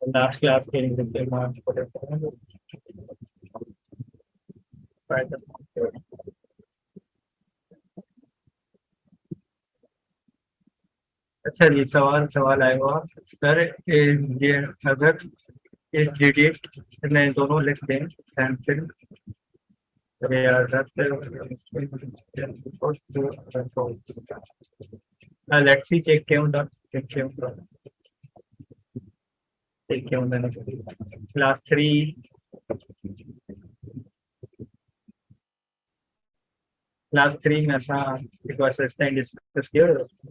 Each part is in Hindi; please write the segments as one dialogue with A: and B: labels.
A: लास्ट क्लास के मार्क्स को अच्छा जी, सवाल सवाल आएगा सर। ये अगर इस डिजिट में दोनों लिख दें सैमसंग लेट्स सी चेक क्यों था, चेक क्यों था, चेक क्यों था क्लास 3 में असां हिकु असिस्टेंट डिस्कस कयो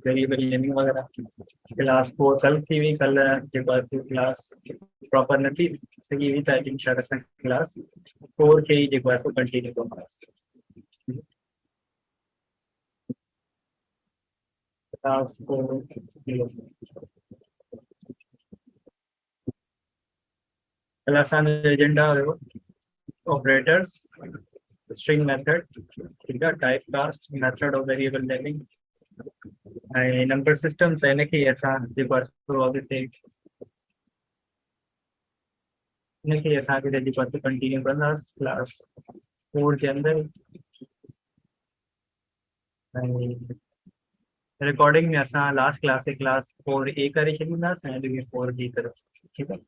A: वेरिएबल नेमिंग वगैरह। क्लास 4 कल थी हुई, कल जेको आहे क्लास प्रॉपर न थी सघी हुई, त अॼु शायदि असां क्लास 4 खे ई जेको आहे कंटिन्यू कंदासीं। क्लास 4 कल असांजो एजेंडा हुयो ऑपरेटर्स, स्ट्रिंग मेथड, ठीक है, type cast, method of variable naming ऐं नंबर सिस्टम। त हिनखे असां जेको आहे अॻिते हिनखे असां अॻिते जेको आहे कंटिन्यू कंदासीं क्लास 4 जे अंदरि। ऐं रिकॉर्डिंग में असां लास्ट क्लास खे क्लास 4A करे छॾींदासीं ऐं अॼु 4B करे, ठीकु आहे।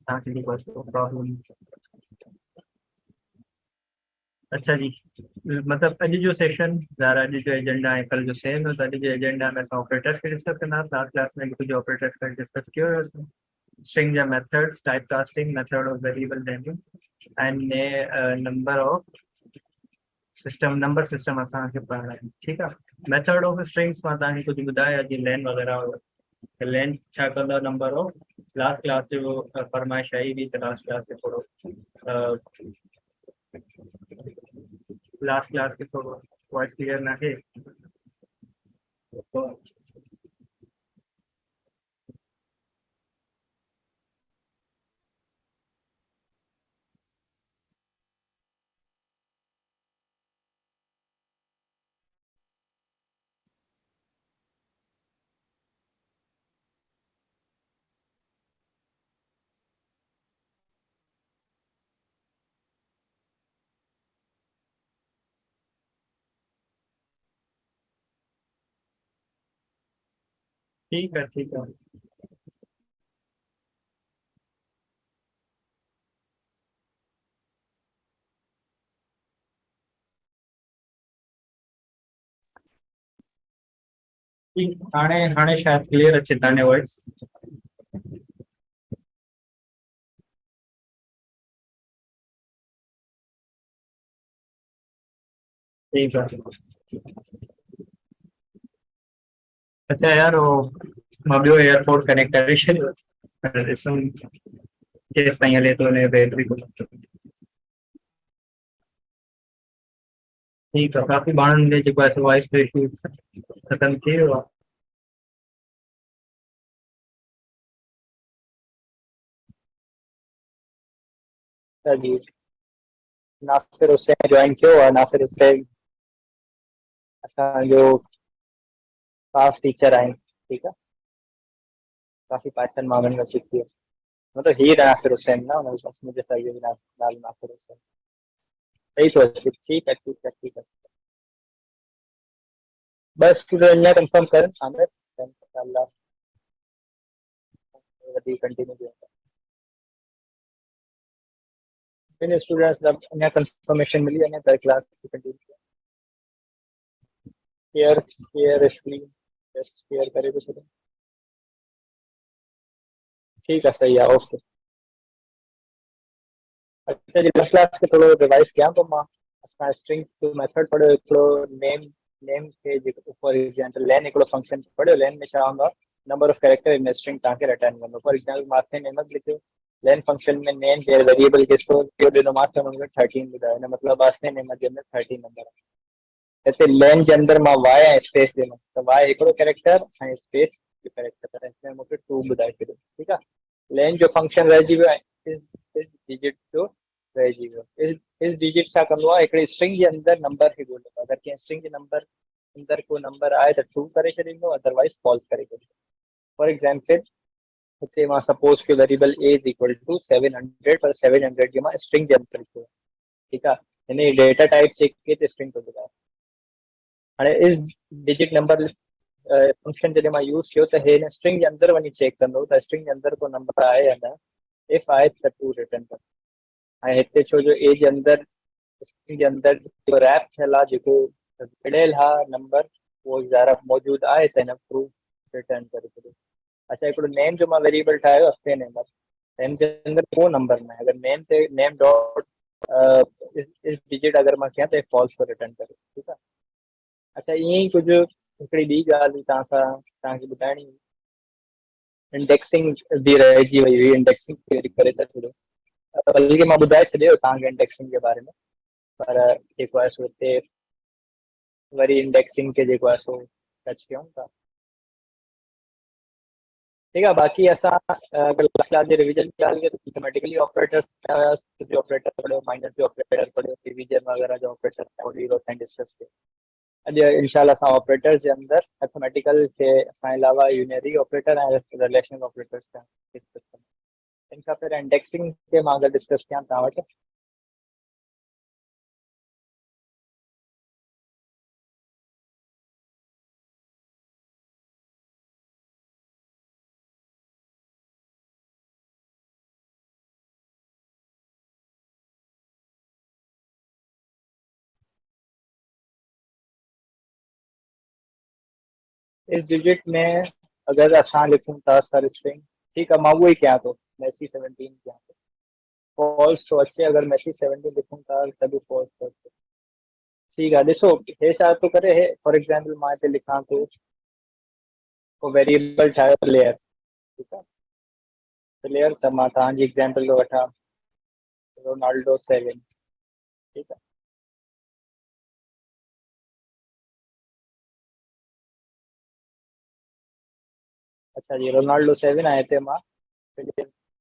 A: तव्हांखे जेको आहे प्रॉब्लम। अच्छा जी, मतलब अॼु जो सेशन ज़ारा अॼु जो एजेंडा है कल जो सेम है। तो अॼु जो एजेंडा में असां ऑपरेटर्स खे डिस्कस कंदासीं। लास्ट क्लास में कुछ ऑपरेटर्स का डिस्कस कयो हुयोसीं, स्ट्रिंग या methods, type casting, method of variable naming and number of system, number system असांखे पढ़ना है, ठीक है। मेथड ऑफ स्ट्रिंग्स मां तव्हांखे कुछ ॿुधायो अॼु लेन वगैरह हो, लेन छा कंदो नंबर ऑफ। लास्ट क्लास जो फरमाइश आई हुई त लास्ट क्लास के थोड़ो लास्ट क्लास के थोड़ो वॉइस क्लियर ना है तो ठीक है, ठीक है। हाणे हाणे शायद क्लियर अचे तव्हांजे वॉइस। ठीक है। अच्छा यार वो मां ॿियो एयरपोर्ट कनेक्ट करे छॾियो, ॾिसूं केसि ताईं हले थो हुनजो बैटरी। ठीकु आहे, काफ़ी माण्हुनि जो जेको आहे वॉइस जो इशू ख़तमु थी वियो आहे। जी, नासिर हुसैन ज्वाइन कियो आहे। नासिर हुसैन असांजो क्लास टीचर आहिनि, ठीकु आहे। काफ़ी पाचन माण्हुनि में सिखी आहे, मतलब ही नासिर हुसैन ना, मुझे सही है नाल नासिर हुसैन सही तो अच्छी। ठीक है, ठीक है, ठीक है। बस तुझे अञा कंफर्म कर आमिर, इंशाल्लाह वधी कंटिन्यू कयूं। इन स्टूडेंट्स जब अञा कंफर्मेशन मिली अञा त क्लास कंटिन्यू केयर केयर स्क्रीन टेस्ट केयर करे तो छॾो। ठीक है, सही है, ओके। अच्छा जी, लास्ट क्लास के थोड़ो रिवाइज कयां तो मां असां स्ट्रिंग जो मेथड पढ़ियो, हिकिड़ो नेम नेम खे जेको फॉर एग्जांपल लेन हिकिड़ो फंक्शन पढ़ियो। लेन में छा हूंदो आहे, number of character in string तव्हांखे रिटर्न कंदो। फॉर एग्जांपल माथे नेम लिखियो, लेन फंक्शन में नेम केयर वेरिएबल के स्टोर कयो ॾिनो माथे हुनखे 13 ॿुधायो, हिन मतिलबु माथे नेम जे अंदरि 13 नंबर आहे। जैसे लेन के अंदर मां वाई ऐं स्पेस ॾिनो त वाई हिकिड़ो कैरेक्टर ऐं स्पेस जो कैरेक्टर है, मूंखे 2 ॿुधाए छॾियो, ठीकु आहे। लेन जो फंक्शन रहिजी वियो आहे, इस डिजिट जो रहिजी वियो। इस डिजिट छा कंदो आहे, हिकिड़ी स्ट्रिंग जे अंदरि नंबर खे ॻोल्हींदो। अगरि कंहिं स्ट्रिंग जे नंबर अंदरि को नंबर आहे त ट्रू करे छॾींदो, अदरवाइज फॉल्स करे छॾींदो। फॉर एग्जाम्पल उते मां सपोज कि variable a is equal to 700 पर 700 जे मां स्ट्रिंग जे अंदर थियो ठीक है हिन डेटा टाइप चेक किए त स्ट्रिंग तो ॿुधाए हाणे इस डिजिट नंबर फंक्शन जॾहिं मां यूज़ कियो त हिन स्ट्रिंग जे अंदर वञी चेक कंदो त स्ट्रिंग जे अंदर को नंबर आहे या न इफ आहे त ट्रू रिटर्न कंदो ऐं हिते छो जो ए जे अंदर स्ट्रिंग जे अंदर जेको रैप थियल आहे जेको विड़ियल आहे नंबर उहो ज़ाहिर मौजूदु आहे त हिन ट्रू रिटर्न करे छॾियो अच्छा हिकिड़ो नेम जो मां वेरिएबल ठाहियो हफ़्ते नेम नेम जे अंदर को नंबर न आहे अगरि नेम ते नेम डॉट इस डिजिट अगरि मां कयां त फॉल्स को रिटर्न करे ठीकु आहे अच्छा ईअं ई कुझु हिकिड़ी ॿी ॻाल्हि तव्हां सां तव्हांखे ॿुधाइणी इंडेक्सिंग बि रहिजी वई हुई इंडेक्सिंग करे था छॾियो बल्कि मां ॿुधाए छॾियो तव्हांखे इंडेक्सिंग जे बारे में पर जेको आहे सो हिते वरी इंडेक्सिंग खे जेको आहे सो टच कयूं था ठीक है बाकी असां अगर क्लास जे रिवीजन की ॻाल्हि कयूं त मैथमेटिकली ऑपरेटर्स ऑपरेटर पढ़ियो माइनस जो ऑपरेटर पढ़ियो डिवीजन वगैरह जो ऑपरेटर डिस्कस कयो अॼु इंशाल्लाह असां ऑपरेटर्स जे अंदर मैथमेटिकल के अलावा यूनियरी ऑपरेटर ऐं रिलेशनल ऑपरेटर्स का डिस्कस कयूं इन खां पहिरियों इंडेक्सिंग के मां अगरि डिस्कस कयां तव्हां वटि इस डिजिट में अगर असां लिखूं था सर स्ट्रिंग ठीक है मां उहो ई कयां थो मैसी 17 कयां थो फॉल्स थो अचे अगर मैसी 17 लिखूं था त बि फॉल्स थो अचे ठीक है ॾिसो हे छा थो करे हे फॉर एग्जांपल मां हिते लिखां थो को वेरिएबल ठाहियो प्लेयर ठीकु आहे प्लेयर त मां तव्हांजी एग्जांपल थो वठां रोनाल्डो 7 ठीकु आहे अच्छा जी रोनाल्डो 7 आहे हिते मां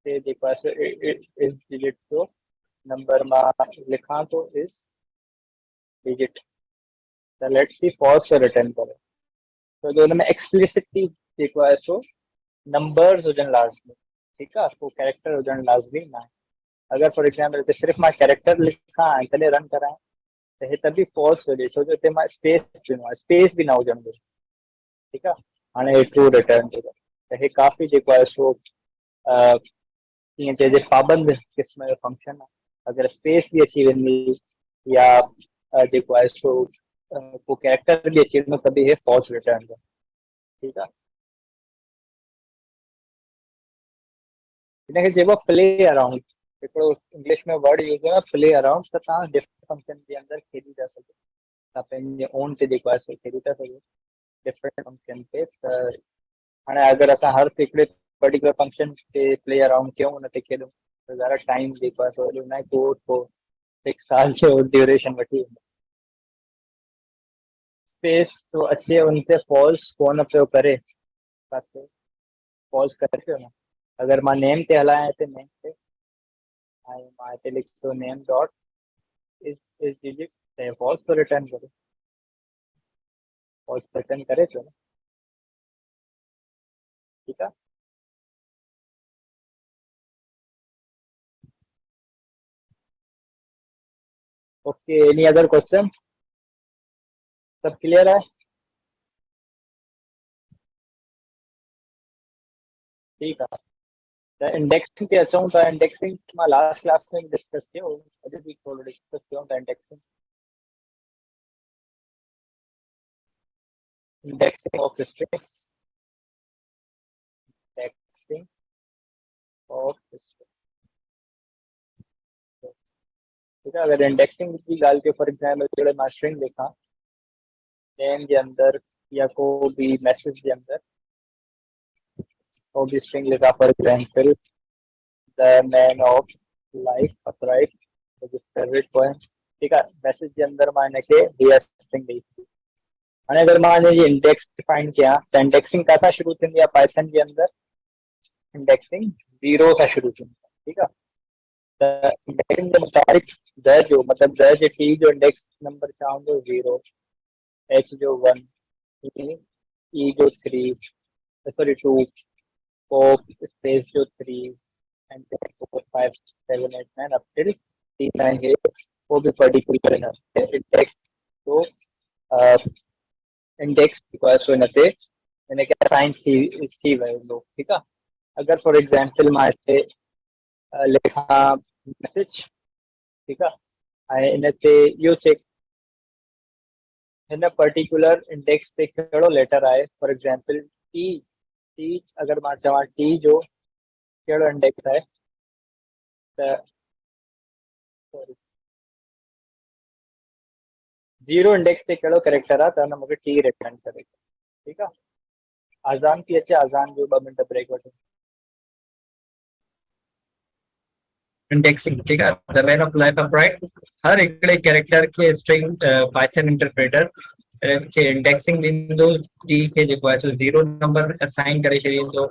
A: जेको आहे इस डिजिट जो नंबर मां लिखां थो इस डिजिट त लेट्स सी फॉल्स को रिटर्न करे छो जो हुन में एक्सप्लिसिटली जेको आहे सो नंबर्स हुजनि लाज़मी ठीकु आहे पोइ कैरेक्टर हुजणु लाज़मी न आहे अगरि फॉर एग्जाम्पल हिते सिर्फ़ु मां कैरेक्टर लिखां ऐं कॾहिं रन करायां त हिते बि फॉल्स थो ॾिए छो जो हिते मां स्पेस ॾिनो आहे स्पेस बि न हुजणु घुरिजे ठीकु आहे हाणे हे ट्रू रिटर्न थो करे त हे काफ़ी जेको आहे सो कीअं चइजे पाबंद क़िस्म जो फंक्शन आहे अगरि स्पेस बि अची वेंदी या जेको आहे सो को कैरेक्टर बि अची वेंदो त बि हे फॉल्स रिटर्न कंदो ठीकु आहे हिनखे चइबो आहे प्ले अराउंड हिकिड़ो इंग्लिश में वर्ड यूज़ आहे प्ले अराउंड त तव्हां डिफरेंट फंक्शन जे अंदरि खेॾी था सघो तव्हां पंहिंजे ओन ते जेको आहे सो खेॾी था सघो डिफरेंट फंक्शन ते त हाणे अगरि असां हर हिकिड़े पर्टिकुलर फंक्शन ते प्ले अराउंड कयूं हुन ते खेॾूं त ज़्यादा टाइम जेको आहे सो हुन कोड पोइ हिकु साल जो ड्यूरेशन वठी वेंदो स्पेस तो अचे उन ते फॉल्स कोन पियो करे काथे फॉल्स करे पियो न अगरि मां नेम ते हलायां हिते नेम ते ऐं मां हिते लिखो नेम डॉट इस डिजिट त फॉल्स तो रिटर्न करे फॉल्स रिटर्न करे पियो न ठीकु आहे ओके एनी अदर क्वेश्चन सब क्लियर है ठीकु आहे त इंडेक्सिंग ते अचूं था इंडेक्सिंग मां लास्ट क्लास में डिस्कस कयो अॼु बि थोरो डिस्कस कयूं था indexing indexing of strings indexing of strings ठीक है अगर इंडेक्सिंग की ॻाल्हि कयो फॉर एग्जाम्पल जहिड़े मां स्ट्रिंग लिखां नेम जे अंदरि या को बि मैसेज जे अंदरि को बि स्ट्रिंग लिखा for example the man of life upright favourite poem ठीकु आहे मैसेज जे अंदरि मां हिनखे हीअ स्ट्रिंग ॾेई हाणे अगरि मां हिनजी इंडेक्स डिफाइन कयां त इंडेक्सिंग किथां शुरू थींदी आहे पाइथन जे अंदरि इंडेक्सिंग 0 सां शुरू थींदी आहे ठीकु आहे त इंडेक्सिंग जे मुताबिक़ द जो मतिलबु द जे टी जो इंडेक्स नंबर छा हूंदो 0 एच जो 1 ई जो 3 सॉरी 2 पोप स्पेस जो 3 एंड 4 5 6 7 8 9 अप टिल 3 9 है, वो भी पर्टिकुलर है इंडेक्स। तो इंडेक्स रिक्वायर्स होने पे मैंने क्या साइन थी वैल्यू, ठीक है। अगर फॉर एग्जांपल मां से लिखा मैसेज, ठीक है, ऐं इन ते इहो चेक हिन पर्टिकुलर इंडेक्स पे कहिड़ो लेटर आहे। फॉर एग्जांपल टी, टी अगर मां चवां टी जो कहिड़ो इंडेक्स आहे त जीरो इंडेक्स ते कहिड़ो कैरेक्टर आहे त हुन मूंखे टी रिटर्न करे, ठीकु आहे। आज़ान थी अचे, आज़ान जो 2 मिंट ब्रेक वठो।
B: इंडेक्सिंग, ठीक है। The man of life upright हर हिकिड़े कैरेक्टर के स्ट्रिंग पाइथन इंटरप्रेटर के इंडेक्सिंग ॾींदो। टी खे जेको आहे सो 0 नंबर असाइन करे छॾींदो,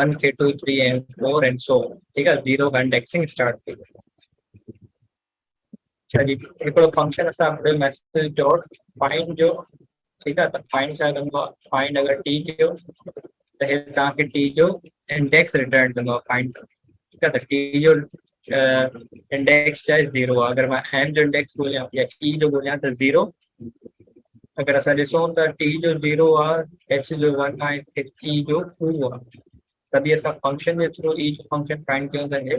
B: 1 खे 2 3 एंड 4 एंड सो, ठीक आहे। 0 खां इंडेक्सिंग स्टार्ट थी। अच्छा जी, हिकिड़ो फंक्शन असां मैसेज डॉट फाइंड जो, ठीक आहे। त फाइंड छा कंदो आहे, फाइंड अगरि टी कयो त हे तव्हांखे टी जो इंडेक्स रिटर्न कंदो आहे फाइंड, ठीक आहे। त टी जो इंडेक्स छा आहे 0 आहे। अगर मैं एम जो इंडेक्स ॻोल्हियां या ई जो ॻोल्हियां त 0। अगर असां ॾिसूं त टी जो 0 आहे, एच जो 1 आहे, ई जो 2 आहे, तॾहिं असां फंक्शन जे थ्रू ई जो फंक्शन फाइंड कयूं त हे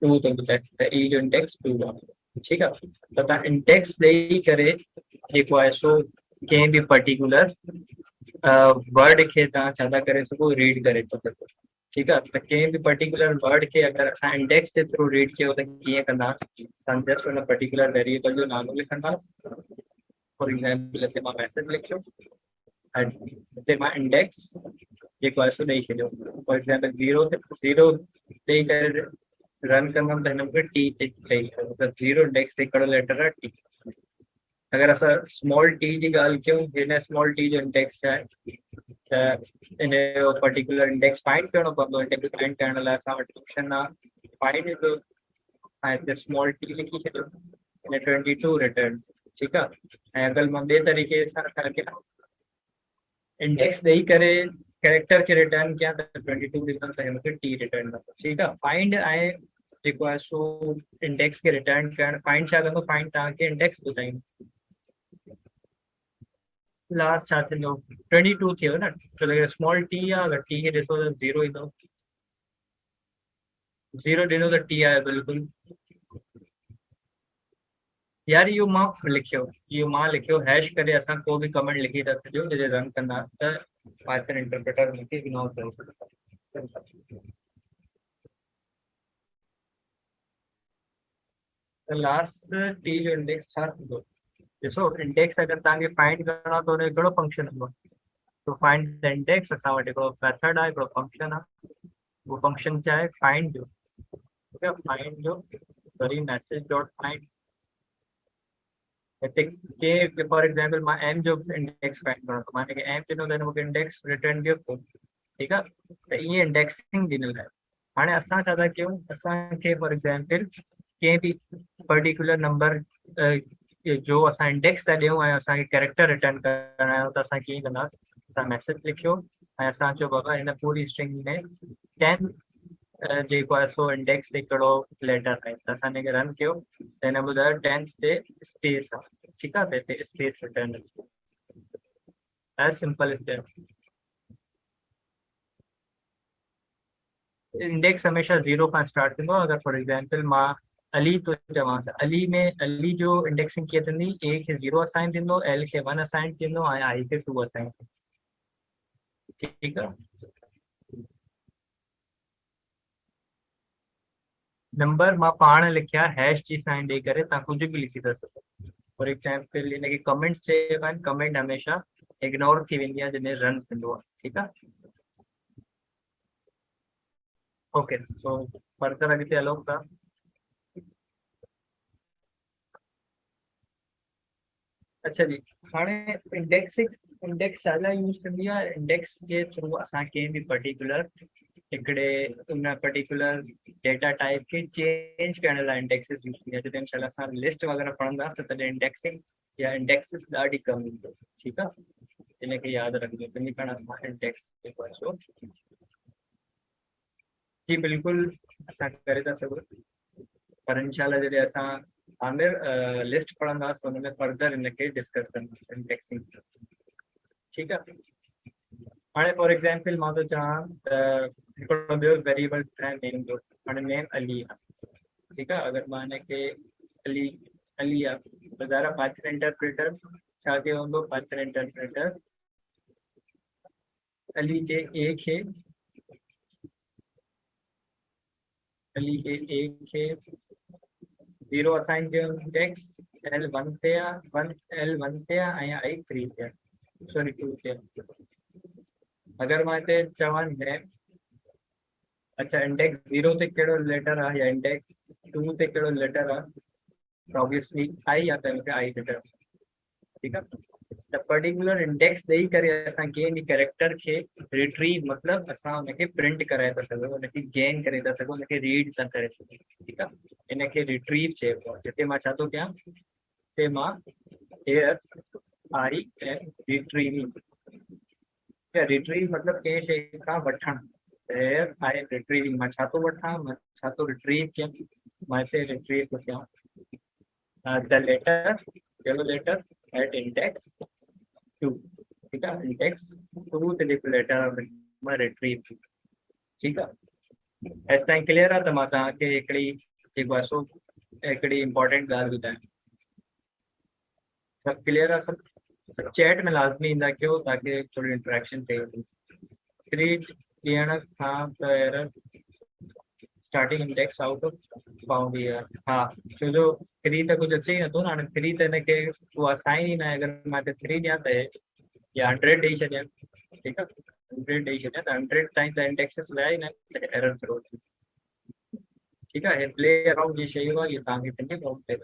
B: 2 थो ॿुधाए, त ई जो इंडेक्स 2 आहे, ठीकु आहे। त तव्हां इंडेक्स ॾेई करे जेको आहे सो कंहिं बि पर्टिकुलर वर्ड खे तव्हां छा था करे सघो, रीड करे था सघो, ठीकु आहे। त कंहिं बि पर्टिकुलर वर्ड खे अगरि असां इंडेक्स जे थ्रू रीड कयो त कीअं कंदासीं, तव्हां जस्ट हुन पर्टिकुलर वेरिएबल जो नालो लिखंदासीं। फॉर एग्जाम्पल हिते मां मैसेज लिखियो ऐं हिते मां इंडेक्स जेको आहे सो ॾेई छॾियो। फॉर एग्जाम्पल 0 ॾेई करे रन कंदुमि त हिन मूंखे टी चई, त 0 इंडेक्स ते कहिड़ो लेटर आहे, टी। अगर असां स्मॉल टी जी ॻाल्हि कयूं, हिन स्मॉल टी जो इंडेक्स छा आहे त इन जो पर्टिकुलर इंडेक्स फाइंड करणो पवंदो। इंडेक्स फाइंड करण लाइ असां वटि ऑप्शन आहे फाइंड जो, ऐं हिते स्मॉल टी लिखी छॾियो, इन 22 रिटर्न, ठीकु आहे। ऐं अगरि मां ॿिए तरीक़े सां कयां, इंडेक्स ॾेई करे कैरेक्टर खे रिटर्न कयां त 22 लिखंदुमि त मूंखे टी रिटर्न कंदो, ठीकु आहे। फाइंड आहे जेको आहे सो इंडेक्स खे रिटर्न करणु, फाइंड छा कंदो, फाइंड तव्हांखे इंडेक्स ॿुधाईंदो। लास्ट छा थींदो, 22 थियो न, छो त स्मॉल टी आहे, अगरि टी खे ॾिसो त 0 ईंदो, 0 ॾिनो त टी आहे बिल्कुलु। यार इहो मां लिखियो हैश करे असां को बि कमेंट लिखी था सघूं, जॾहिं रन कंदा त पाइथन इंटरप्रेटर मूंखे इग्नोर करे सघंदा। त लास्ट टी जो इंडेक्स छा थींदो, ॾिसो इंडेक्स अगरि तव्हांखे फाइंड करणो आहे त हुन हिकिड़ो फंक्शन हूंदो, तो फाइंड द इंडेक्स असां वटि हिकिड़ो मेथड आहे, हिकिड़ो फंक्शन आहे। वो फंक्शन क्या है, फाइंड जो, ठीक है। फाइंड जो वरी मैसेज डॉट फाइंड, के फॉर एग्जांपल मां एम जो इंडेक्स फाइंड करणो, माने कि एम ॾिनो त मूंखे इंडेक्स रिटर्न ॾियो, ठीकु आहे। त ईअं इंडेक्सिंग ॾिनल आहे। हाणे असां छा था कयूं, असांखे फॉर एग्जांपल कंहिं बि पर्टिकुलर नंबर जो असां इंडेक्स था ॾियूं ऐं असांखे कैरेक्टर रिटर्न करणा आहियो, त असां कीअं कंदासीं, असां मैसेज लिखियो ऐं असां चयो बाबा हिन पूरी स्ट्रिंग में 10 जेको आहे सो इंडेक्स ते कहिड़ो लेटर आहे, त असां हिनखे रन कयो त हिन ॿुधायो 10 ते स्पेस आहे, ठीकु आहे। त हिते space return as simple as that. Index हमेशह 0 खां स्टार्ट थींदो। अगरि फॉर एग्जांपल मां अली तो चवां त अली जो इंडेक्सिंग कीअं थींदी, ए खे 0 असाइन थींदो, एल खे 1 असाइन थींदो ऐं आई खे 2 असाइन थींदो, ठीकु आहे। नंबर मां पाण लिखिया हैश जी साइन ॾेई करे, तव्हां कुझु बि लिखी था सघो। फॉर एग्जाम्पल हिनखे कमेंट्स चइबा आहिनि, कमेंट हमेशह इग्नोर थी वेंदी आहे जॾहिं रन थींदो आहे, ठीकु आहे। ओके, सो फर्दर अॻिते हलूं था। अच्छा जी, हाणे इंडेक्स छा लाइ यूज़ कंदी आहे, इंडेक्स जे थ्रू असां कंहिं बि पर्टिकुलर हिकिड़े उन पर्टिकुलर डेटा टाइप खे चेंज करण लाइ इंडेक्सिस यूज़ कंदी आहे। जॾहिं इंशाल्लाह असां लिस्ट वग़ैरह पढ़ंदासीं त तॾहिं इंडेक्सिंग या इंडेक्सिस ॾाढी कम ईंदो, ठीकु आहे। इनखे यादि रखिजो, इन कारण असां इंडेक्स जेको आहे सो जी बिल्कुल असां करे था सघूं, पर इंशाल्लाह जॾहिं असां आमिर लिस्ट पढ़ंदासीं हुन में फर्दर इनखे डिस्कस कंदासीं इंडेक्सिंग। ठीकु आहे। हाणे फॉर एग्जाम्पल मां थो चवां त हिकिड़ो ॿियो वेरिएबल ठाहियां नेम जो, हाणे नेम अली आहे। ठीकु आहे। अगरि मां हिनखे अली अली आहे त ज़ारा पाइथन इंटरप्रेटर छा कयो हूंदो, पाइथन इंटरप्रेटर अली जे ए खे अली के ए खे 0 असाइन कयो इंडेक्स L1 ते आहे, 1 L1 ते आहे ऐं आई 3 ते आहे, सॉरी 2 ते आहे। अगर मां हिते चवां नेम, अच्छा इंडेक्स 0 ते कहिड़ो लेटर आहे या इंडेक्स 2 ते कहिड़ो लेटर आहे, ऑब्वियसली आई आहे त मूंखे आई लेटर। ठीकु आहे। त पर्टिकुलर इंडेक्स ॾेई करे असां कंहिं बि कैरेक्टर खे रिट्रीव मतिलबु असां हुनखे प्रिंट कराए था सघूं, हुनखे गेन करे था सघूं, हुनखे रीड था करे सघूं। ठीकु आहे। इनखे रिट्रीव चइबो आहे। जिते मां छा थो कयां, हिते मां here I am retrieving, retrieve मतिलबु कंहिं शइ खां वठणु, हेयर आई एम रिट्रीविंग, मां छा थो वठां, मां छा थो रिट्रीव कयां, मां हिते रिट्रीव थो कयां द लेटर, कहिड़ो लेटर एट इंडेक्स 2। ठीकु आहे। इंडेक्स 2 ते जेको लेटर आहे मां रिट्रीव। ठीकु आहे। एस ताईं क्लियर आहे। त मां तव्हांखे हिकिड़ी जेको आहे सो हिकिड़ी इंपॉर्टेंट ॻाल्हि ॿुधायां। सभु क्लियर आहे सभु। चैट में लाज़मी ईंदा कयो ताकि थोड़ी इंटरेक्शन थिए। क्रिएट ॾियण खां पहिरियों starting index out of bound year, हा छो जो 3 त कुझु अचे ई नथो न। हाणे 3 त हिनखे उहा साइन ई न आहे। अगरि मां हिते 3 ॾियां त या 100 ॾेई छॾियां। ठीकु आहे। 100 ॾेई छॾियां त 100 ताईं त इंडेक्सिस विया ई न, एरर थ्रो थी। ठीकु आहे। प्ले अराउंड जी शयूं आहे, इहे तव्हांखे पंहिंजे नोट ते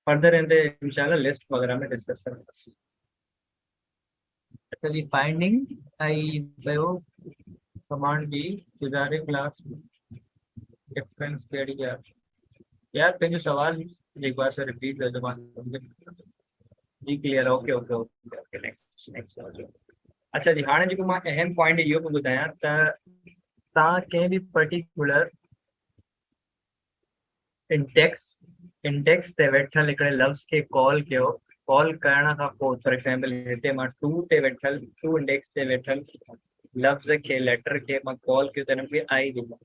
B: फर्दर हिन ते इंशाल्लाह लिस्ट वग़ैरह में डिस्कस कंदासीं। अच्छा जी, फाइंडिंग आई कयो कमांड जी गुज़ारे क्लास डिफरेंस कहिड़ी आहे। यार पंहिंजो सवाल जेको आहे सो रिपीट कजो, मां जी clear. Okay okay okay okay next next. अच्छा जी, हाणे जेको मां अहम पॉइंट इहो पियो ॿुधायां त तव्हां कंहिं बि पर्टिकुलर इंडेक्स ते वेठल हिकिड़े लफ़्ज़ खे कॉल कयो। कॉल करण खां पोइ फॉर एग्जाम्पल हिते मां 2 ते वेठल 2 इंडेक्स ते वेठल लफ़्ज़ खे लेटर खे मां कॉल कयो त हिनखे आई ॾिनो।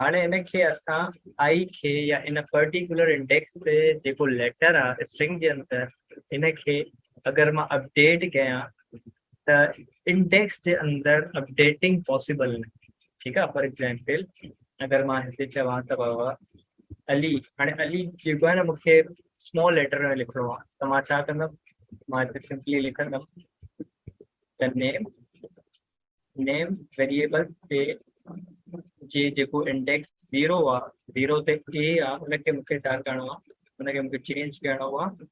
B: हाणे इनखे असां आई खे या इन पर्टिकुलर इंडेक्स ते जेको लेटर आहे स्ट्रिंग जे अंदरि, इनखे अगरि मां अपडेट कयां त इंडेक्स जे अंदरि अपडेटिंग पॉसिबल न। ठीकु आहे। फॉर एग्जाम्पल अगरि मां हिते चवां त बाबा अली, हाणे अली जेको आहे न मूंखे स्मॉल लेटर में लिखिणो आहे त मां छा कंदुमि, मां हिते सिंपली लिखंदुमि त नेम वेरिएबल ते जे जेको इंडेक्स 0 आहे, 0 ते ए आहे, हुनखे मूंखे छा करिणो आहे, हुनखे मूंखे चेंज करिणो आहे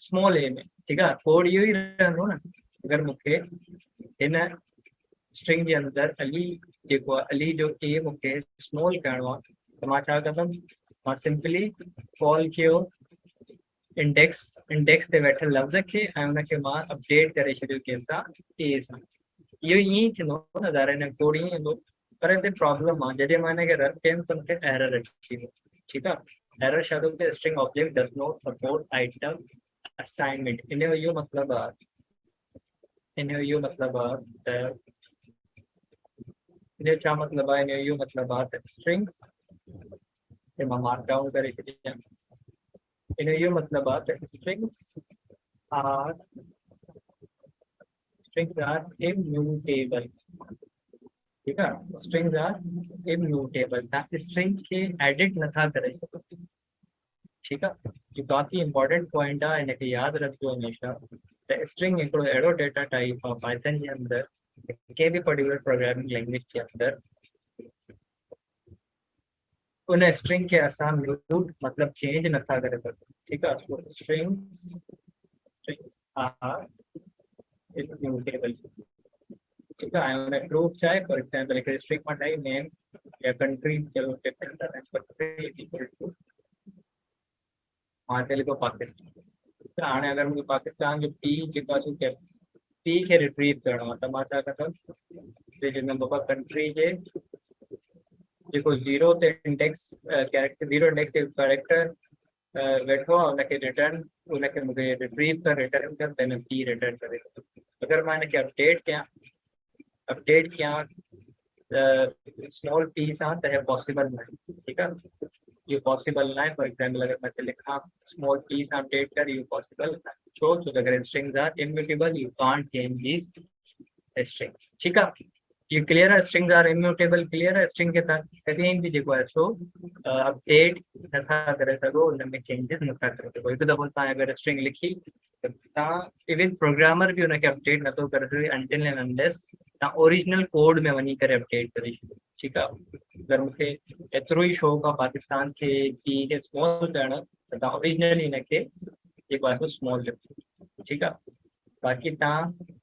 B: स्मॉल ए में। ठीकु आहे। कोड इहो ई रहंदो न। अगरि मूंखे हिन स्ट्रिंग जे अंदरि अली जेको आहे अली जो ए मूंखे स्मॉल करिणो आहे त मां छा कंदुमि, मां सिंपली कॉल कयो इंडेक्स ते वेठल लफ़्ज़ खे ऐं हुनखे मां अपडेट करे छॾियो कंहिंसां ए सां। इहो ईअं ई थींदो न, ज़ाहिर हिन कोड ईअं ईंदो। पर हिते प्रॉब्लम आहे, जॾहिं मां हिनखे रन कयुमि त मूंखे एरर अची वियो। ठीकु आहे। एरर छा थो थिए, string object does not support item assignment. इन जो इहो मतिलबु आहे, इन जो इहो मतिलबु आहे त इन जो छा मतिलबु आहे, इन जो इहो मतिलबु आहे त स्ट्रिंग मां मार्क डाउन करे छॾियां। इन जो इहो मतिलबु आहे त स्ट्रिंग्स आर इम्यूटेबल। ठीकु आहे। स्ट्रिंग्स आर इम्यूटेबल, तव्हां स्ट्रिंग खे एडिट नथा करे सघो। ठीकु आहे। इहो काफ़ी इंपॉर्टेंट पॉइंट आहे, हिनखे यादि रखिजो हमेशह त स्ट्रिंग हिकिड़ो अहिड़ो डेटा टाइप आहे पाइथन जे अंदरि, कंहिं बि पर्टिकुलर प्रोग्रामिंग लैंग्वेज जे अंदरि उन स्ट्रिंग खे असां म्यूट मतिलबु चेंज नथा करे सघूं। ठीकु आहे। Strings are immutable. ठीकु आहे। ऐं हुन प्रूफ छा आहे, फॉर एग्जाम्पल हिकिड़ी स्ट्रिंग मां ठाही नेम या कंट्री, चलो मां हिते लिखो पाकिस्तान। त हाणे अगरि मूंखे पाकिस्तान जो पी जेको आहे पी खे रिट्रीव करणो आहे त मां छा कंदुमि जे बाबा कंट्री जे जेको ज़ीरो ते इंडेक्स कैरेक्टर ज़ीरो इंडेक्स ते कैरेक्टर वेठो आहे उनखे रिटर्न उनखे मूंखे रिट्रीव कर रिटर्न कर त हिन पी रिटर्न करे अगरि मां हिनखे अपडेट कयां स्मॉल पी सां त हे पॉसिबल न आहे ठीकु आहे ये पॉसिबल ना है फॉर एग्जाम्पल अगर मैं लिखा स्मॉल पी से अपडेट कर यू पॉसिबल छो तो अगर strings are immutable you can't change these strings ठीक है ये क्लियर है स्ट्रिंग्स आर इम्यूटेबल क्लियर है स्ट्रिंग के साथ कहीं भी जेको है सो अपडेट नथा करे सघो उन में चेंजेस नथा करे सघो हिकु दफ़ो तव्हां अगरि स्ट्रिंग लिखी त तव्हां इवन प्रोग्रामर भी उनखे अपडेट नथो करे सघे अनटिल एंड अनलेस तव्हां ओरिजिनल कोड में वञी करे अपडेट करे छॾियो ठीकु आहे अगरि मूंखे एतिरो ई शौक़ु आहे पाकिस्तान खे की खे स्मॉल करणु त तव्हां ओरिजिनली हिनखे जेको आहे स्मॉल लिखो ठीकु आहे बाक़ी तव्हां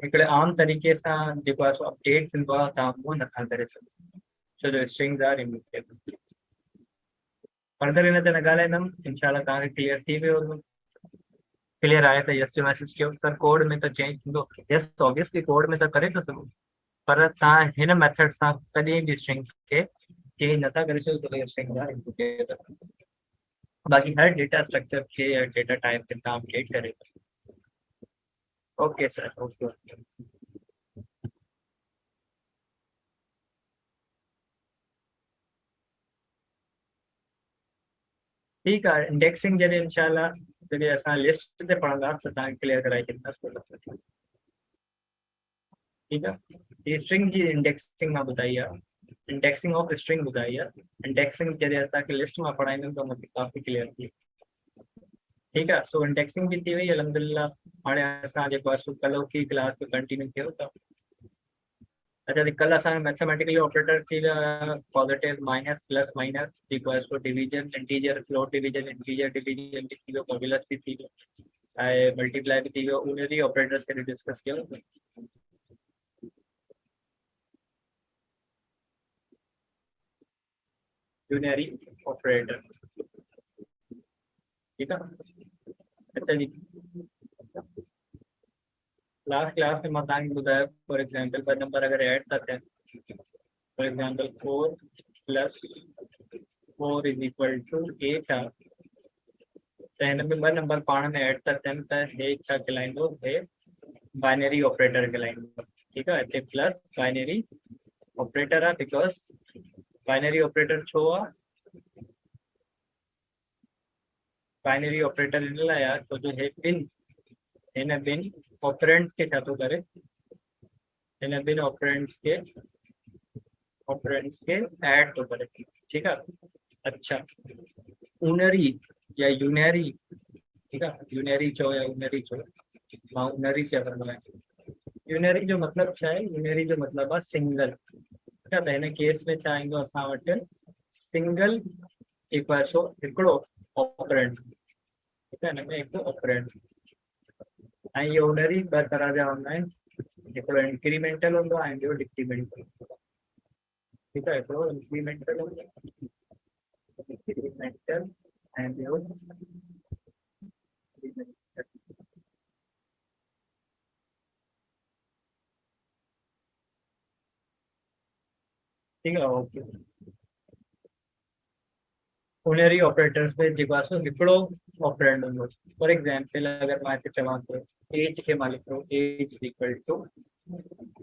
B: हिकिड़े आम तरीक़े सां जेको आहे सो अपडेट थींदो आहे तव्हां उहो नथा करे सघो छो जो स्ट्रिंग्स आर इम्यूटेबल फर्दर हिन ते न ॻाल्हाईंदुमि इनशाला तव्हांखे क्लियर थी वियो हूंदो क्लियर आहे त यस मैसेज कयो सर कोड में त चेंज थींदो यस ऑब्वियसली कोड में त करे था सघो पर तव्हां हिन मेथड सां कॾहिं बि स्ट्रिंग खे चेंज नथा करे सघो त स्ट्रिंग आर इम्यूटेबल बाक़ी हर डेटा स्ट्रक्चर खे या डेटा टाइप खे तव्हां अपडेट करे ओके सर ओके ठीकु आहे इंडेक्सिंग जॾहिं इनशाला जॾहिं असां लिस्ट ते पढ़ंदासीं त तव्हांखे क्लियर कराए छॾींदासीं ठीकु आहे ये स्ट्रिंग जी इंडेक्सिंग मां ॿुधाई आहे इंडेक्सिंग ऑफ स्ट्रिंग ॿुधाई आहे इंडेक्सिंग जॾहिं असांखे लिस्ट मां पढ़ाईंदुमि त मूंखे काफ़ी क्लियर थी ठीकु आहे सो इंडेक्सिंग बि थी वई अलहमदिल्ला हाणे असां जेको आहे सो कल्ह की क्लास खे कंटिन्यू कयो था अच्छा जी कल असांजो मैथमेटिकली ऑपरेटर थी विया पॉजिटिव माइनस प्लस माइनस जेको आहे सो division integer float division integer division बि थी वियो मॉड्यूलस बि थी वियो ऐं मल्टीप्लाई बि थी वियो उनजी ऑपरेटर्स खे डिस्कस कयो यूनियरी ऑपरेटर ठीक है अच्छा जी लास्ट क्लास में मैं बुधाया फॉर एग्जांपल पर नंबर अगर ऐड था थियनि for example 4 + 4 is equal to 8 आहे त हिन में ॿ नंबर पाण में ऐड था थियनि त हे छा कहलाइंदो हे बाइनरी ऑपरेटर कहलाइंदो ठीकु आहे हिते प्लस बाइनरी ऑपरेटर आहे बिकॉज बाइनरी ऑपरेटर छो आहे बाइनरी ऑपरेटर इन लाइ आहे छो जो हे हिन ॿिनि ऑपरेंड्स के छा थो करे हिन ॿिनि ऑपरेंड्स के ऐड थो करे ठीकु आहे अच्छा ऊनरी या यूनरी ठीकु आहे यूनरी चओ या ऊनरी चओ मां ऊनरी चवंदो आहियां यूनरी जो मतिलबु छा आहे यूनरी जो मतिलबु आहे सिंगल ठीकु आहे त हिन केस में छा ईंदो असां वटि सिंगल जेको आहे सो हिकिड़ो ऑपरेंड ठीकु आहे हिन में हिकु ऑपरेंड ऐं इहे ऊनरी ॿ तरह जा हूंदा आहिनि हिकिड़ो इंक्रीमेंटल हूंदो आहे ऐं ॿियो डिक्रीमेंटल ठीकु आहे हिकिड़ो इंक्रीमेंटल हूंदो आहे इंक्रीमेंटल ऐं ॿियो ठीकु आहे ओके ऊनरी ऑपरेटर्स में जेको आहे सो हिकिड़ो ऑपरेंड हूंदो फॉर एग्जाम्पल अगरि मां हिते चवां थो एज खे मां लिखो एज इज इक्वल टू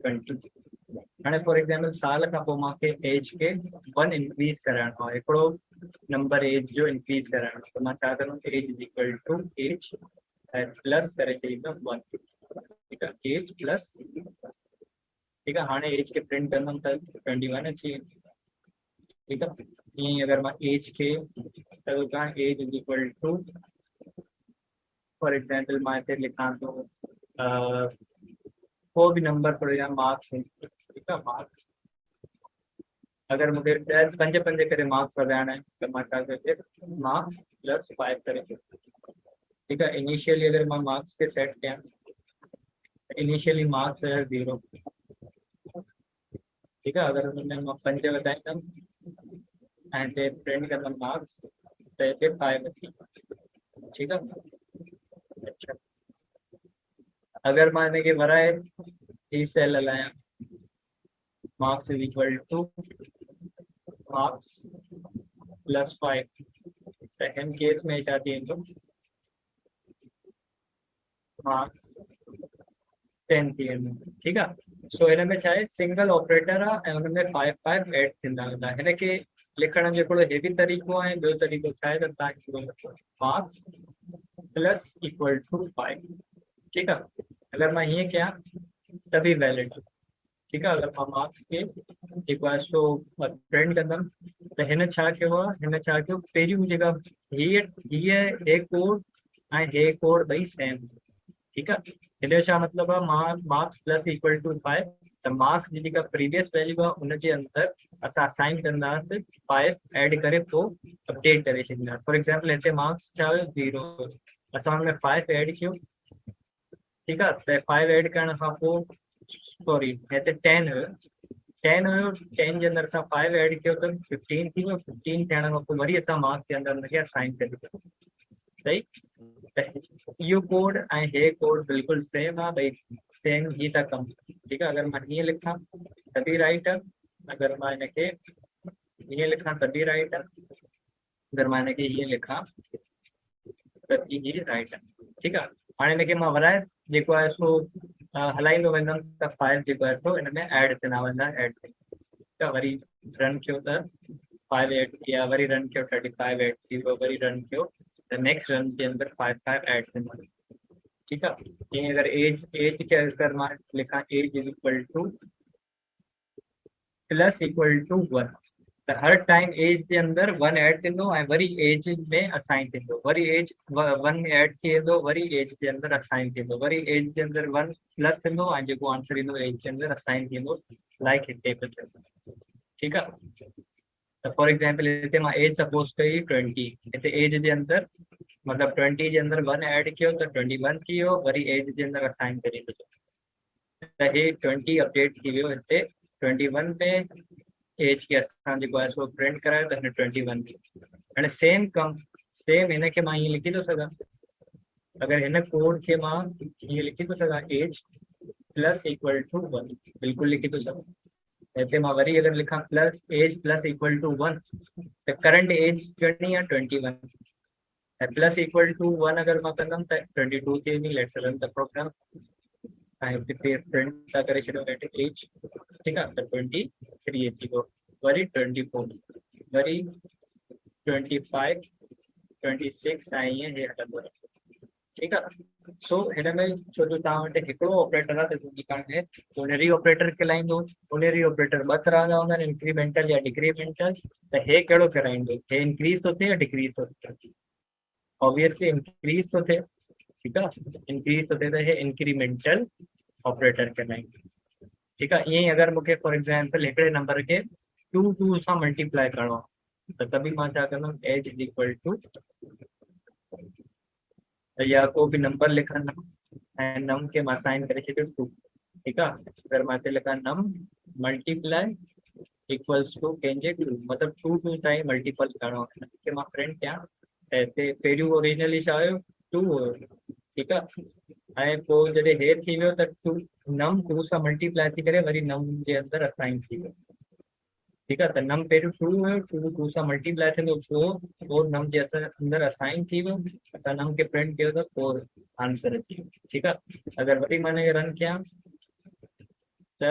B: 20 हाणे फॉर एग्जाम्पल साल खां पोइ मूंखे एज खे 1 इंक्रीज़ कराइणो आहे हिकिड़ो नंबर एज जो इंक्रीज़ कराइणो आहे त मां छा कंदुमि age is equal to age ऐं प्लस करे छॾींदुमि 1 ठीकु आहे एज प्लस ठीकु आहे हाणे एज खे प्रिंट कंदुमि त 21 अची वेंदी ठीकु आहे ईअं अगरि मां एज खे कयां age is equal to for example मां हिते लिखां थो को बि नंबर पर या मार्क्स ठीकु आहे मार्क्स अगरि मूंखे 5 करे मार्क्स वधाइणा आहिनि त मां छा कयो मार्क्स प्लस 5 करे ठीकु आहे इनिशियली अगरि मां मार्क्स खे सेट कयां इनिशियली मार्क्स हुया 0 ठीकु आहे अगरि हुन में मां 5 वधाईंदुमि ऐं हिते प्रिंट कंदुमि मार्क्स त हिते 5 अची ठीकु आहे अच्छा अगर माने के वराए ई सेल हलाया marks is equal two marks plus 5 second case में चाहती है तो मार्क्स 10 थी हिन ठीक है। सो हिन में चाहे सिंगल ऑपरेटर आहे ऐं हुन में 5 ऐड थींदा वेंदा हिन खे लिखण जो हिकिड़ो हेवी तरीक़ो आहे ॿियो तरीक़ो छा आहे त तव्हांखे मार्क्स प्लस इक्वल टू 5 ठीक आहे। अगर मां हीअं कयां त बि वैलिड ठीक है। अगर मां मार्क्स के जेको आहे सो प्रिंट कंदमि त हिन छा कयो आहे हिन छा कयो पहिरियों जेका हीअ हे कोड ऐं हे कोड ॿई सेम ठीक है। हिन छा मतलब है मार्क्स प्लस इक्वल टू 5 त मार्क्स जी जेका प्रीवियस वैल्यू आहे उनजे अंदर असां असाइन कंदासीं 5 ऐड करे पोइ अपडेट करे छॾींदासीं। फॉर एग्जांपल हिते मार्क्स छा हुयो 0 असां हुन में 5 ऐड कयो ठीक है। त 5 ऐड करण खां पोइ सॉरी हिते 10 हुयो 10 हुयो 10 जे अंदर असां 5 ऐड कयो त 15 थी वियो 15 थियण खां पोइ वरी असां मार्क्स जे अंदर हुनखे असाइन कयो सही। इहो कोड ऐं हे कोड बिल्कुलु सेम आहे भई सेम ही था कमु ठीक है। अगर मां हीअं लिखां त बि राइट आहे अगर मां हिनखे हीअं लिखां त बि राइट आहे अगर मां हिनखे हीअं लिखां त ही राइट आहे ठीक आहे। हाणे हिनखे मां वराए जेको आहे सो हलाईंदो वेंदुमि त 5 जेको आहे सो हिन में ऐड थींदा वेंदा ऐड ठीक आहे। वरी रन कयो त 5 ऐड किया वरी रन कयो 35 ऐड थी वियो वरी रन कयो त नेक्स्ट रन के अंदर 5 ऐड थींदा ठीक है। ये अगर एज के अगर मां लिखा age is equal to plus equal to 1 त हर टाइम एज के अंदर 1 ऐड थींदो ऐं वरी एज में असाइन थींदो वरी एज 1 ऐड थी वेंदो वरी एज के अंदर असाइन थींदो वरी एज के अंदर 1 प्लस थींदो ऐं जेको आंसर ईंदो एज के अंदर असाइन थींदो लाइक हिते बि थियो ठीक आहे। तो फॉर एग्जांपल हिते मां एज सपोज कई 20 हिते एज जे अंदर मतलब 20 जे अंदर 1 ऐड कियो त 21 थी वियो वरी एज जे अंदर असाइन करे छॾियो त हे 20 अपडेट थी वियो हिते 21 में एज के असां जेको आहे सो प्रिंट करायो त हिन 21 हाणे सेम कम सेम हिनखे मां हीअं लिखी थो सघां अगर हिन कोड खे मां हीअं लिखी थो सघां एज प्लस इक्वल टू 1 बिल्कुलु लिखी थो सघां हिते मां वरी अगर लिखां plus age plus equal to 1 त करंट एज घणी आहे 21 प्लस इक्वल टू 1 अगर मां कंदमि त 22 थी वेंदी लेट्स रन द प्रोग्राम ऐं प्रिंट था करे छॾियो एट एज ठीक आहे त 23 थी वियो वरी 24 वरी 25 26 ऐं ईअं हे हलंदो आहे ठीक आहे। सो हिन में छो जो तव्हां वटि हिकिड़ो ऑपरेटर आहे त तव्हांखे उनरी ऑपरेटर कहलाईंदो उनरी ऑपरेटर ॿ तरह जा हूंदा आहिनि इंक्रीमेंटल या डिक्रीमेंटल त हे कहिड़ो कराईंदो हे इंक्रीज थो थिए या डिक्रीज थो थिए ऑब्वियसली इंक्रीज तो थे ठीक है। इंक्रीज तो थे तो ये इंक्रीमेंटल ऑपरेटर कहलाएंगे ठीक है। ये अगर मुझे फॉर एग्जांपल हिकिड़े नंबर के 2 सां मल्टीप्लाई करणो तो तभी मां छा कंदुमि एज इज इक्वल टू या को भी नंबर लिखंदुमि ऐं नम के मां साइन करे छॾियो 2 ठीक है। अगर मां हिते लिखां नम मल्टीप्लाई इक्वल्स टू कंहिंजे 2 मतलब 2 ताईं मल्टीपल करणो आहे मां प्रिंट कयां ऐसे पहिरियों ओरिजिनली छा हुयो 2 हुयो ठीक आहे ऐं पोइ जॾहिं हे थी वियो त 2 नम 2 सां मल्टीप्लाई थी करे वरी नम जे अंदर असाइन थी वियो ठीक आहे। त नम पहिरियों 2 हुयो 2 सां मल्टीप्लाई थींदो पोइ नम जे अंदर असाइन थी वियो असां नम खे प्रिंट कयो त पोइ आंसर अची वियो ठीक आहे। अगर वरी मां हिनखे रन कयां त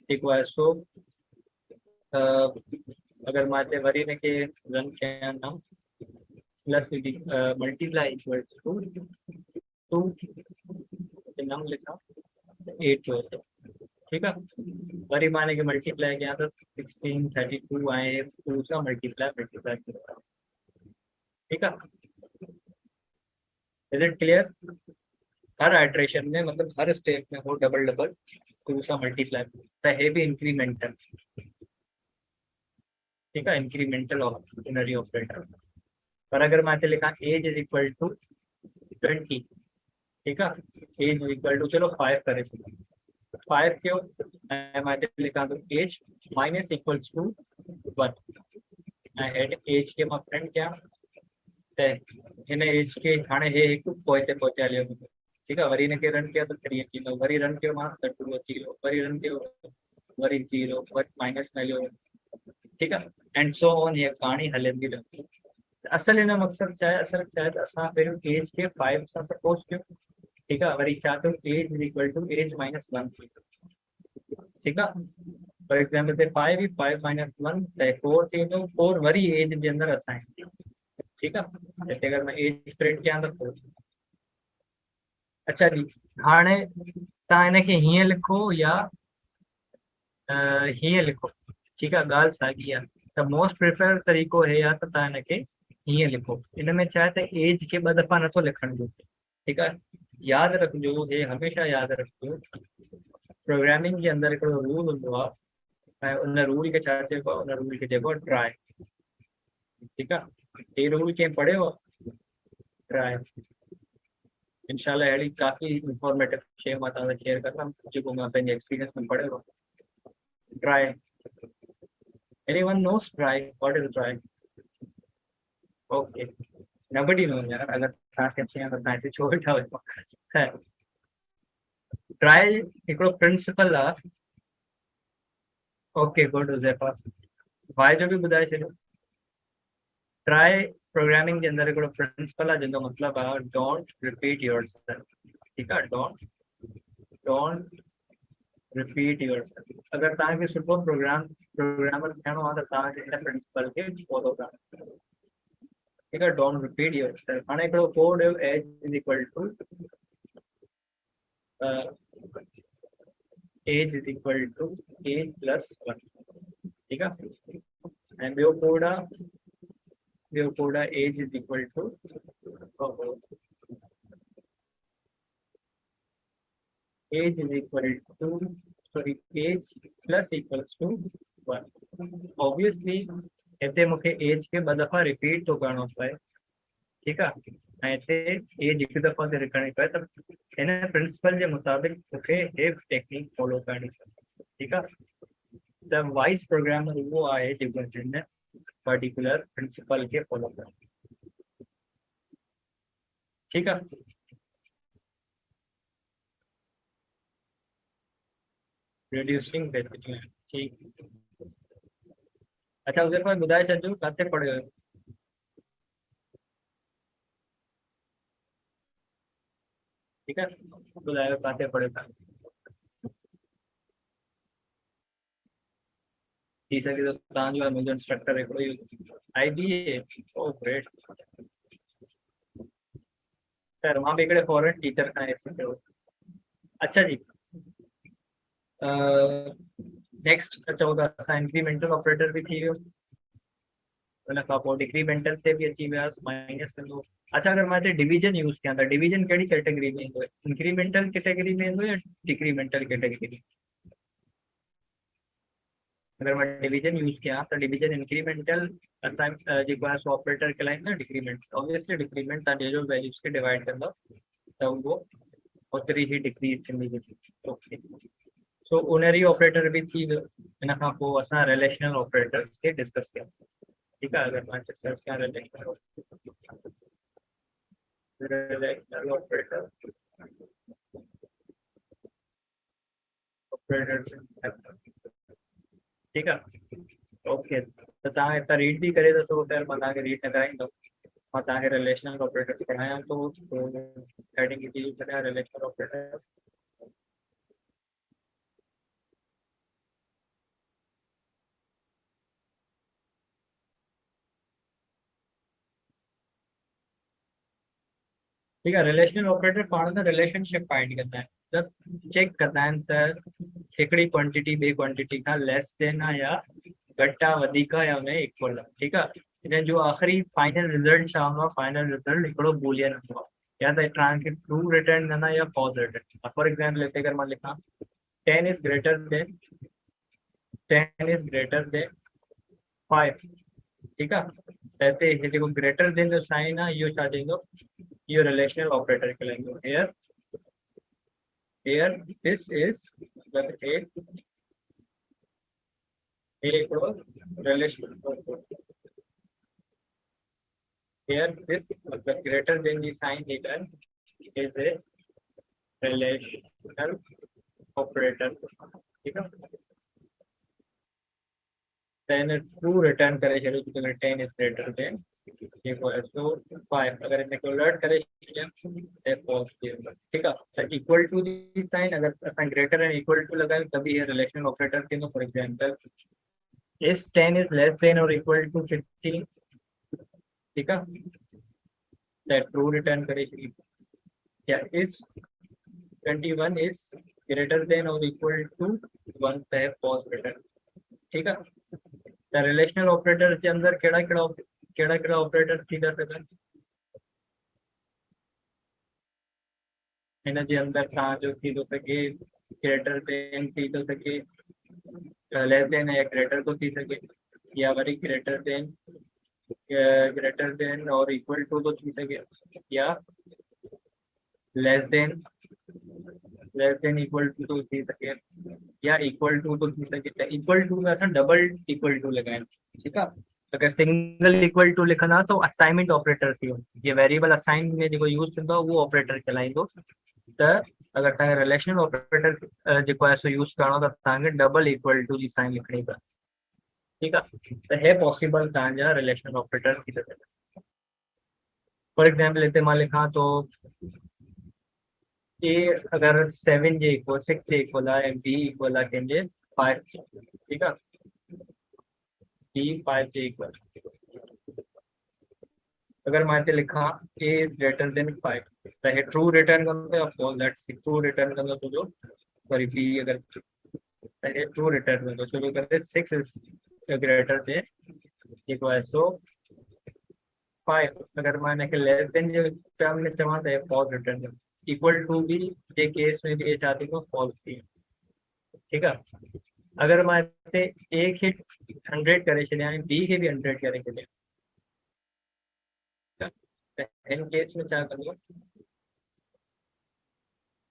B: जेको आहे सो अगर मां हिते वरी हिनखे रन कयां num plus multiply equal to 2 num लिखा 8 जो ठीक है। वरी मां हिनखे मल्टीप्लाई कयां त 16 32 ऐं 2 सां मल्टीप्लाई कयो ठीक है। Is it clear her iteration में मतलब हर स्टेप में हो डबल 2 सां मल्टीप्लाई त हे भी इंक्रीमेंटल ठीक है इंक्रीमेंटल ऑर्डिनरी ऑपरेटर पर अगर मैं लिखा एज इज इक्वल टू 20 ठीक है एज इज इक्वल टू चलो 5 करे 5 क्यों मैं लिखा तो age minus equals to 1 add age के मैं प्रिंट क्या इन एज के हाँ हे एक पोइते पहुंचे हलियो ठीक है, वरी इनके रन किया तो 3 अची वरी रन किया मां त 2 अची वियो, वरी रन किया वरी 0 वरी माइनस मिलियो, ठीक है, एंड सो ऑन, ये कहानी हलंदी रहंदी। असल इन मकसद छा आहे, असल छा आहे त असां पहिरियों एज खे 5 सां सपोज कयो, ठीक है, वरी छा कयो age is equal to age minus 1, ठीक है, फॉर एग्जांपल ते 5 5 माइनस 1 त 4 थी वेंदो, 4 वरी एज जे अंदर असाइन, ठीक है, हिते अगर मैं एज प्रिंट कयां त 4। अच्छा जी, हाणे तव्हां हिनखे हीअं लिखो या हीअं लिखो, ठीक है, ॻाल्हि साॻी आहे, त मोस्ट प्रिफर तरीक़ो हे आहे त तव्हां हिनखे हीअं लिखो। इन में छा आहे त एज खे 2 दफ़ा नथो लिखण घुरिजे, ठीक आहे, यादि रखिजो, हे हमेशह यादि रखिजो, प्रोग्रामिंग जे अंदरि हिकिड़ो रूल हूंदो आहे, ऐं उन रूल खे छा चइबो आहे, उन रूल खे चइबो आहे ट्राई, ठीक आहे, हे रूल कंहिं पढ़ियो आहे, ट्राई, इंशाल्लाह अहिड़ी काफ़ी इंफॉर्मेटिव शइ मां तव्हां सां शेयर कंदुमि जेको मां पंहिंजे एक्सपीरियंस में पढ़ियो आहे। Try, anyone knows try, what is try? Okay, nobody knows यार, अगर तव्हांखे अचे त तव्हां हिते छो वेठा आहियो, ट्राई हिकिड़ो प्रिंसिपल आहे। ओके गुड हुज़ैफा, वाई जो बि ॿुधाए छॾियो। ट्राई प्रोग्रामिंग जे अंदरि हिकिड़ो प्रिंसिपल आहे जंहिंजो मतिलबु आहे डोंट रिपीट योरसेल्फ, ठीकु आहे, डोंट रिपीट योरसेल्फ। अगर तव्हांखे सुठो प्रोग्रामर थियणो आहे त तव्हांखे हिन प्रिंसिपल खे फॉलो करणु, ठीक है, डोंट रिपीट योरसेल्फ। हाणे हिकिड़ो कोड हुयो age is equal to age is equal to age plus 1, ठीक है, ऐं ॿियो कोड आहे age is equal to age is equal to sorry age plus equals to 1। Obviously हिते मूंखे एज खे 2 दफ़ा रिपीट थो करणो पए, ठीक है, ऐं हिते एज 1 दफ़ा थी करणी पए, त हिन प्रिंसिपल जे मुताबिक़ मूंखे हे टेक्निक फॉलो करणी पए, ठीक आहे, त वाइस प्रोग्रामर उहो आहे जेको हिन पर्टिकुलर प्रिंसिपल खे फॉलो करे, ठीक आहे। रिड्यूसिंग वेरिएबल, ठीक, अच्छा उसे कोई ॿुधाए छॾियो किथे पढ़ियो हुयो, ठीक है, ॿुधायो किथे पढ़ियो था, थी सघे तो तव्हांजो ऐं मुंहिंजो इंस्ट्रक्टर हिकिड़ो ई IBA, ओ ग्रेट, सर मां बि हिकिड़े फॉरेन टीचर खां सिखियो। अच्छा जी, नेक्स्ट चओ त असां इंक्रीमेंटल ऑपरेटर बि थी वियो, उन खां पोइ डिक्रीमेंटल ते बि अची वियासीं, माइनस कंदो। अच्छा अगर मां हिते डिवीजन यूज़ कयां त डिवीजन कहिड़ी कैटेगरी में ईंदो, इंक्रीमेंटल कैटेगरी में ईंदो या डिक्रीमेंटल कैटेगरी में? अगर मैं डिवीजन यूज़ कयां त डिवीजन इंक्रीमेंटल असां जेको आहे सो ऑपरेटर कहलाईंदा, डिक्रीमेंट ऑब्वियसली डिक्रीमेंट तव्हां जे जो वैल्यूज़ खे डिवाइड कंदव त उहो ओतिरी ही डिक्रीज थींदी। ओके, सो उनरी ऑपरेटर भी थी वियो। इन खां पोइ असां रिलेशनल ऑपरेटर्स के डिस्कस कयूं, ठीक है, अगर मैं डिस्कस कयां रिलेशनल ऑपरेटर ऑपरेटर्स, ठीक है, ओके, तो तव्हां हितां रीड भी करे था सघो, खैर मां तव्हांखे रीड न कराईंदुमि, मां तव्हांखे रिलेशनल ऑपरेटर्स पढ़ायां थो, हेडिंग यूज़ करियां रिलेशनल ऑपरेटर्स। ठीक है, रिलेशनल ऑपरेटर पाण में रिलेशनशिप फाइंड करता है, जब चेक करता है त हिकिड़ी क्वांटिटी ॿिए क्वांटिटी खां लेस देन आहे या घटि आहे, वधीक आहे या उन इक्वल आहे, ठीक आहे। इन जो आख़िरी फाइनल रिजल्ट छा हूंदो आहे, फाइनल रिजल्ट हिकिड़ो बूलियन हूंदो आहे, या त तव्हांखे ट्रू रिटर्न कंदा या फॉल्स रिटर्न। फॉर एग्जाम्पल हिते अगर मां लिखां 10 इज ग्रेटर देन 5, ठीक है, त हिते हे जेको ग्रेटर देन जो साइन आहे इहो छा चईंदो, इहो रिलेशनल ऑपरेटर कहलाइंदो। here this is the हिकिड़ो relational operator, here this the greater than the sign here is a relational operator, ठीक है। देन ट्रू रिटर्न करे छो तो 10 is greater than equal to 5, अगर इनके उलट करे छो फॉल्स ठीक है। तो इक्वल टू जी साइन अगर अपन ग्रेटर एंड इक्वल टू लगाए तभी ये रिलेशनल ऑपरेटर के। For example is 10 is less than और इक्वल टू 15, ठीक है। दैट ट्रू रिटर्न करे क्या इज 21 इज ग्रेटर देन और इक्वल टू 1 पे फॉल्स रिटर्न, ठीक है। द रिलेशनल ऑपरेटर के अंदर केड़ा ऑपरेटर थी था सके इन जे अंदर था जो थी तो सके ग्रेटर देन थी तो सके, लेस देन या ग्रेटर तो थी सके, या वरी ग्रेटर देन और इक्वल टू तो थी सके, या लेस देन इक्वल टू तो थी सके, या इक्वल टू तो थी सके। इक्वल टू में असां डबल इक्वल टू लगाए, ठीक है। अगर सिंगल इक्वल टू लिखंदा तो असाइनमेंट ऑपरेटर थी ये वेरिएबल असाइन में जो यूज थींदो वो ऑपरेटर चलाइंदो। तो अगर तव्हां रिलेशनल ऑपरेटर जो है सो यूज करणो त तव्हांखे डबल इक्वल टू जी साइन लिखणी पवे, ठीक है। तो है पॉसिबल तव्हांजा रिलेशनल ऑपरेटर थी सके। फॉर एग्जांपल इतने मां लिखा तो ए अगर 7 जे इक्वल 6 जे इक्वल है बी इक्वल है कंहिंजे 5, ठीक है। बी 5 जे इक्वल अगर मैं इते लिखा ए इज ग्रेटर देन 5 तो ये ट्रू रिटर्न कंदो या फॉल्स, दैट्स ट्रू रिटर्न कंदो तो जो सॉरी बी अगर तो ये ट्रू रिटर्न कंदो छो जो करे 6 is greater than equal so 5, अगर मैं इनके लेस देन जो टर्म में चवां तो फॉल्स रिटर्न कंदो। इक्वल टू भी जे केस में भी ए चाहती को फॉल्स थी, ठीक है। अगर मैं इते ए के 100 करे छॾियां ऐं बी के भी 100 करे छॾियां त इन केस में छा कंदो,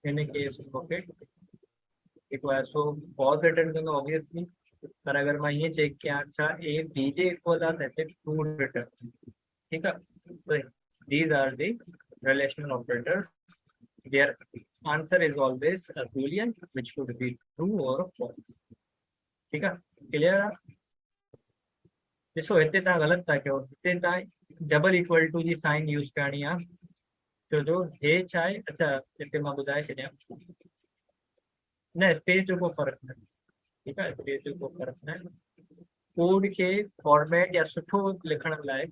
B: इन केस में मूंखे इक्वल सो फॉल्स रिटर्न कंदो ऑब्वियसली। पर अगर मैं ये चेक किया अच्छा ए बी जे इक्वल आहे त ट्रू रिटर्न, ठीक है। तो these are the relational operators, their answer is always a boolean which should be true or false, ठीक है। क्लियर है। ॾिसो हिते तव्हां ग़लति था कयो, हिते तव्हां डबल इक्वल टू जी साइन यूज़ करणी आहे छो जो हे छा आहे। अच्छा हिते मां ॿुधाए छॾियां न स्पेस जो को फ़र्क़ु न आहे, ठीकु आहे। स्पेस जो को फ़र्क़ु न आहे। कोड के फॉर्मेट या सुठो लिखण लाइ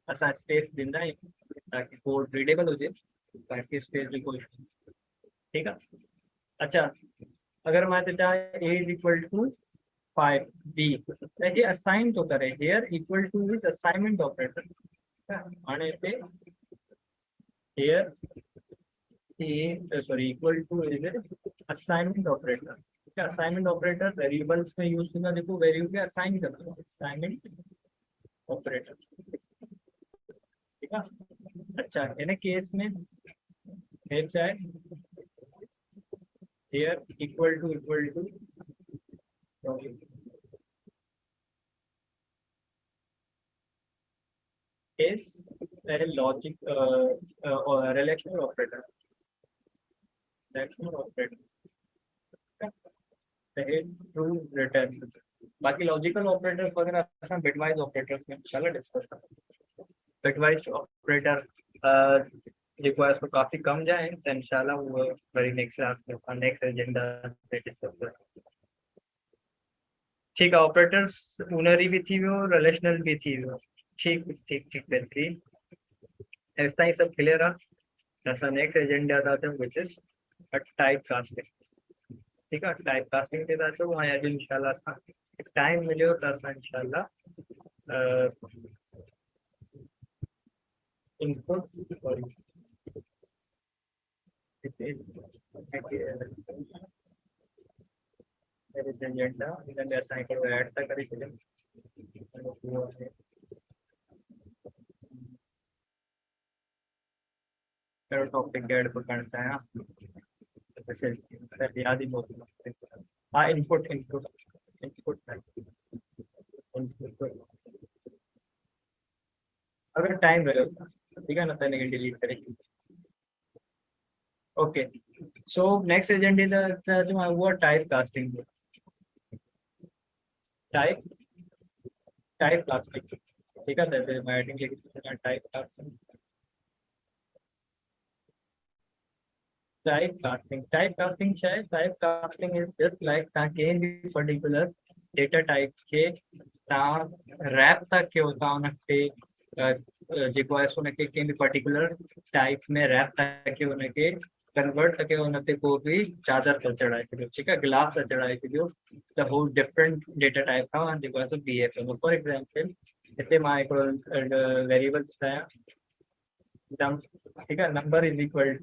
B: असां स्पेस ॾींदा आहियूं ताकि कोड रीडेबल हुजे, ताकि स्पेस जो कोई, ठीक है। अच्छा अगर मैं हिते चाहे ए इज इक्वल टू 5 बी तो ये असाइन तो करे here equal two is assignment operator आने पे here A sorry equal two is assignment operator, ठीक है। असाइनमेंट ऑपरेटर वेरिएबल्स में यूज थींदा जेको वैल्यू खे असाइन कंदो असाइनमेंट ऑपरेटर, ठीक है। अच्छा इन केस में हे छा आहे here equal to is a logic or a relational operator, true return. बाकी लॉजिकल ऑपरेटर वगैरह असां बिटवाइज ऑपरेटर्स में इंशाल्लाह डिस्कस करेंगे। बिटवाइज ऑपरेटर जेको आहे सो काफ़ी कम जाए तो इंशाल्लाह वो वरी नेक्स्ट क्लास में असां नेक्स्ट एजेंडा पे डिस्कस करेंगे, ठीक है। ऑपरेटर्स यूनरी भी थी वियो रिलेशनल भी थी वियो, ठीक ठीक ठीक बेहतरीन। ऐसा ही सब क्लियर है। असां नेक्स्ट एजेंडा था विच इज टाइप कास्टिंग, ठीक है। टाइप कास्टिंग ते था अचूं ऐं अॼु इंशाल्लाह असां टाइम मिलियो त असां इंशाल्लाह इनपुट सॉरी एजेंडा इन में असां हिकिड़ो ऐड था करे छॾियूं, कहिड़ो टॉपिक ऐड करणु चाहियां याद ही बहुत। हाँ इनपुट इनपुट इनपुट अगर टाइम मिले ठीक है ना तो डिलीट करेंगे, okay. So next agent is the type casting. Type casting. ठीक है, जैसे मैं हेडिंग लिख टाइप कास्टिंग. Typecasting है. Typecasting is just like तव्हां कंहिं बि पर्टिकुलर डेटा टाइप खे तव्हां रैप था कयो, तव्हां उनखे जेको आहे उनखे कंहिं बि पर्टिकुलर टाइप में रैप था कयो, उनखे कन्वर्ट था कयो, उन ते को बि चादर था चढ़ाए छॾियो, ठीकु आहे, गिलास था चढ़ाए छॾियो, त हू डिफरेंट डेटा टाइप खां जेको आहे बिहेव कंदो. फॉर एग्जाम्पल हिते मां हिकिड़ो वेरिएबल ॿुधायां, ठीकु आहे, नंबर इज इक्वल